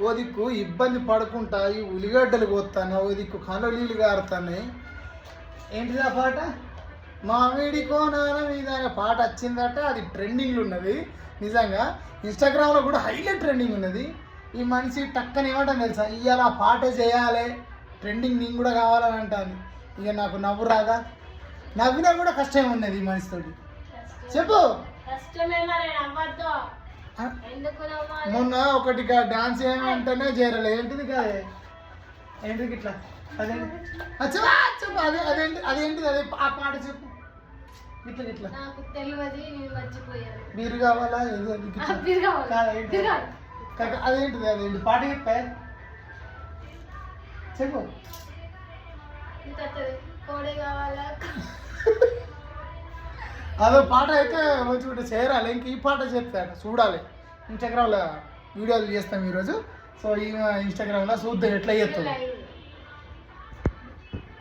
ఓ దిక్కు ఇబ్బంది పడుకుంటా ఈ ఉల్లిగడ్డలు కోస్తాను, ఓ దిక్కు కళ్ళు నీళ్ళు గారుతాయి. ఏంటిది ఆ పాట? మామిడి కోనాల మీద పాట వచ్చిందట, అది ట్రెండింగ్లో ఉన్నది నిజంగా. ఇన్స్టాగ్రామ్లో కూడా హైలైట్ ట్రెండింగ్ ఉన్నది. ఈ మనిషి టక్కని ఏమంటాను తెలుసా, ఇవాళ ఆ పాట చేయాలి, ట్రెండింగ్ నేను కూడా కావాలని అంటాను. ఇక నాకు నవ్వు రాదా? నవ్వినా కూడా కష్టమే ఉన్నది ఈ మనిషితోటి. చెప్పు. మొన్న ఒకటి డాన్స్ ఏమంటేనే చేరలే. ఏంటిది కాదే, ఏంటిది ఇట్లా అదే చెప్పు. అదేంటిది అదే ఆ పాట చెప్పు. ఇట్లా ఇట్లా మీరు కావాలా? అదేంటిది పాట చెప్పా చెప్పు. అదో పాట అయితే మంచిగా చేరాలి. ఇంక ఈ పాట చెప్తాను చూడాలి. ఇన్స్టాగ్రామ్లో వీడియోలు చేస్తాం ఈరోజు. సో ఈ ఇన్స్టాగ్రామ్లో చూద్దాం ఎట్లా చేస్తాం.